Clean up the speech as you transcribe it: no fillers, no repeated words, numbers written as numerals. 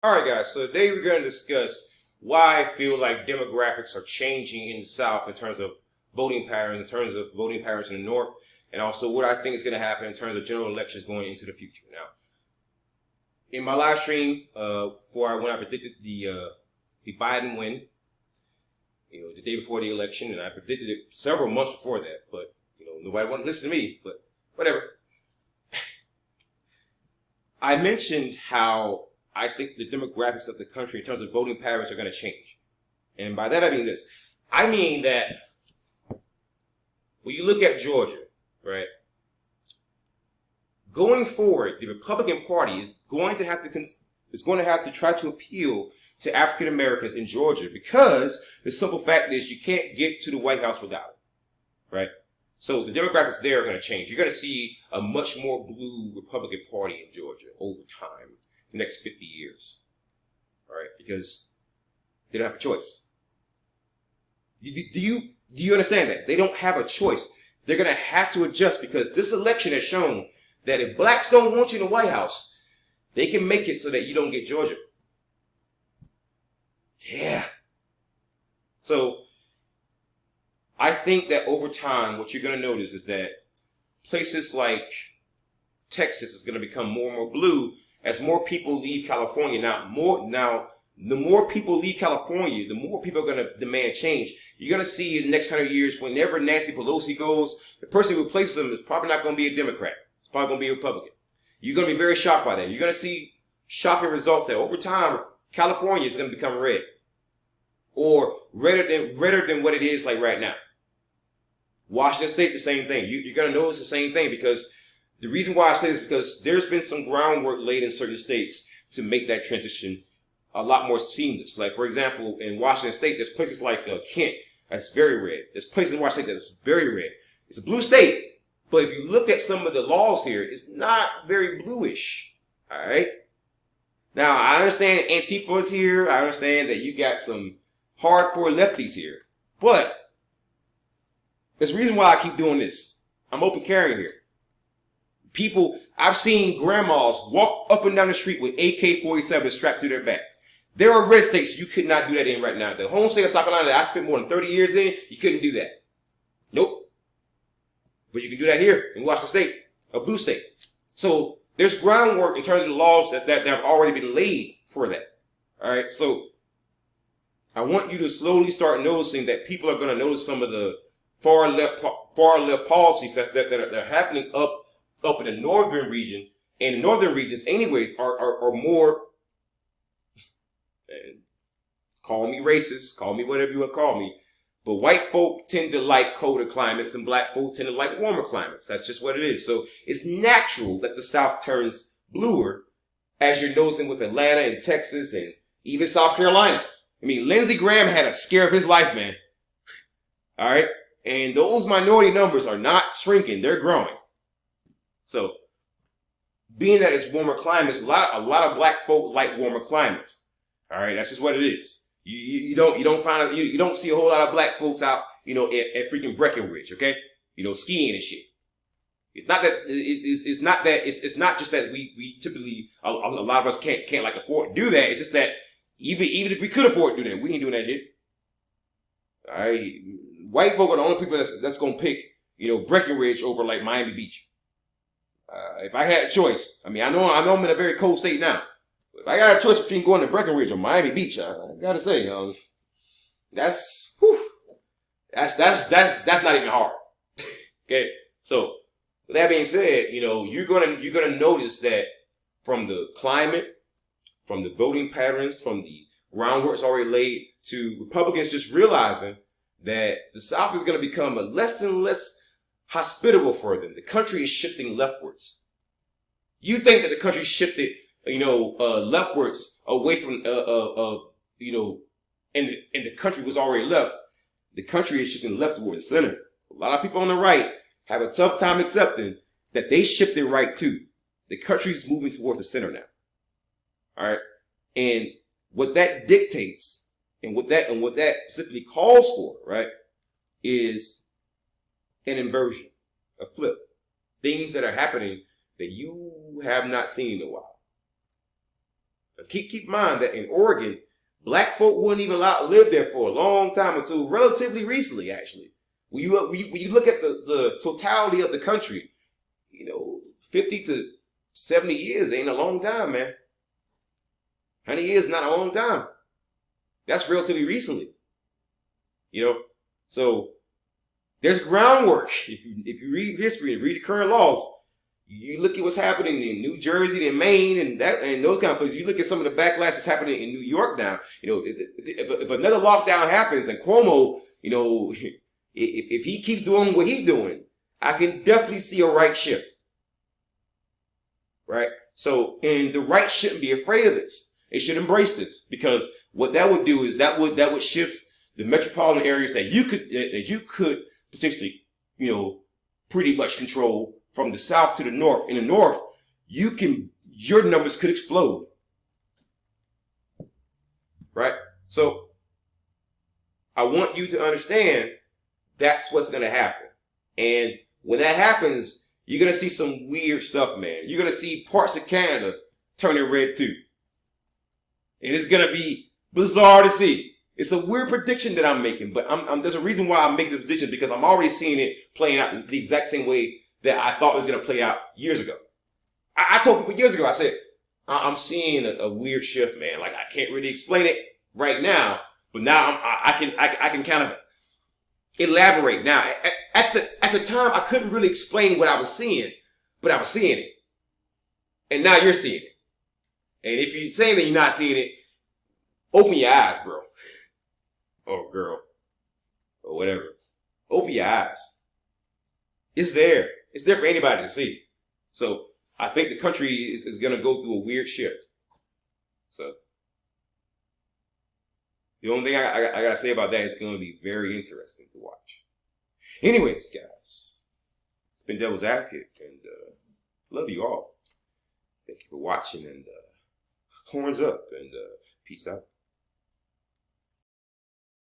All right, guys. So today we're going to discuss why I feel like demographics are changing in the South in terms of voting patterns, in terms of voting patterns in the North, and also what I think is going to happen in terms of general elections going into the future. Now, in my live stream, when I predicted the Biden win, the day before the election, and I predicted it several months before that, but nobody wanted to listen to me. But whatever. I mentioned how I think the demographics of the country in terms of voting patterns are going to change. And by that I mean this. I mean that when you look at Georgia, right, going forward, the Republican Party is going to have to try to appeal to African Americans in Georgia because the simple fact is you can't get to the White House without it, right? So the demographics there are going to change. You're going to see a much more blue Republican Party in Georgia over time, the next 50 years, all right? Because they don't have a choice. Do you understand that? They don't have a choice. They're going to have to adjust because this election has shown that if blacks don't want you in the White House, they can make it so that you don't get Georgia. Yeah. So I think that over time, what you're going to notice is that places like Texas is going to become more and more blue as more people leave California. The more people leave California, the more people are going to demand change. You're going to see in the next 100 years, whenever Nancy Pelosi goes, the person who replaces them is probably not going to be a Democrat. It's probably going to be a Republican. You're going to be very shocked by that. You're going to see shocking results that over time, California is going to become red. Or redder than what it is like right now. Washington State, the same thing. You're going to notice the same thing because the reason why I say this is because there's been some groundwork laid in certain states to make that transition a lot more seamless. Like, for example, in Washington State, there's places like Kent that's very red. There's places in Washington State that's very red. It's a blue state, but if you look at some of the laws here, it's not very bluish. All right? Now, I understand Antifa is here. I understand that you got some hardcore lefties here. But there's a reason why I keep doing this. I'm open carrying here. I've seen grandmas walk up and down the street with AK-47 strapped to their back. There are red states you could not do that in right now. The home state of South Carolina that I spent more than 30 years in, you couldn't do that. Nope. But you can do that here in Washington State, a blue state. So there's groundwork in terms of the laws that have already been laid for that. All right. So I want you to slowly start noticing that people are going to notice some of the far left policies that are happening up in the northern region. And the northern regions, anyways, are more. And call me racist, call me whatever you want to call me, but white folk tend to like colder climates and black folk tend to like warmer climates. That's just what it is. So it's natural that the South turns bluer, as you're noticing with Atlanta and Texas and even South Carolina. I mean, Lindsey Graham had a scare of his life, man. All right? And those minority numbers are not shrinking. They're growing. So, being that it's warmer climates, a lot of black folk like warmer climates. All right? That's just what it is. You don't see a whole lot of black folks out, at freaking Breckenridge, okay? Skiing and shit. It's not not just that we typically, a lot of us can't like afford to do that. It's just that even if we could afford to do that, we ain't doing that shit. All right, white folk are the only people that's gonna pick, Breckenridge over like Miami Beach. If I had a choice, I mean, I know I'm in a very cold state now. If I got a choice between going to Breckenridge or Miami Beach, I gotta say, that's not even hard. Okay, so with that being said, you're gonna notice that from the climate, from the voting patterns, from the groundwork that's already laid, to Republicans just realizing that the South is going to become a less and less hospitable for them. The country is shifting leftwards. You think that the country shifted, leftwards away from, and the country was already left. The country is shifting left toward the center. A lot of people on the right have a tough time accepting that they shifted right too. The country's moving towards the center now. All right. And what that dictates and what that specifically calls for, right, is an inversion, a flip. Things that are happening that you have not seen in a while. Keep in mind that in Oregon, black folk weren't even allowed to live there for a long time until relatively recently, actually. When you look at the totality of the country, 50 to 70 years ain't a long time, man. 100 years is not a long time. That's relatively recently. So there's groundwork. If you read history and read the current laws, you look at what's happening in New Jersey and Maine and those kind of places. You look at some of the backlash that's happening in New York now. If another lockdown happens and Cuomo, if he keeps doing what he's doing, I can definitely see a right shift. Right? So, and the right shouldn't be afraid of this. They should embrace this, because what that would do is that would shift the metropolitan areas that you could potentially, pretty much control from the south to the north. In the north, your numbers could explode. Right? So I want you to understand that's what's going to happen. And when that happens, you're going to see some weird stuff, man. You're going to see parts of Canada turning red too. And it's going to be bizarre to see. It's a weird prediction that I'm making, but there's a reason why I'm making this prediction, because I'm already seeing it playing out the exact same way that I thought it was going to play out years ago. I told people years ago, I said, I'm seeing a weird shift, man. Like, I can't really explain it right now, but now I can kind of elaborate. Now, at the time, I couldn't really explain what I was seeing, but I was seeing it. And now you're seeing it. And if you're saying that you're not seeing it, open your eyes, bro. Or girl. Or whatever. Open your eyes. It's there. It's there for anybody to see. So I think the country is going to go through a weird shift. So the only thing I got to say about that is going to be very interesting to watch. Anyways, guys, it's been Devil's Advocate, and love you all. Thank you for watching, and horns up, and peace out.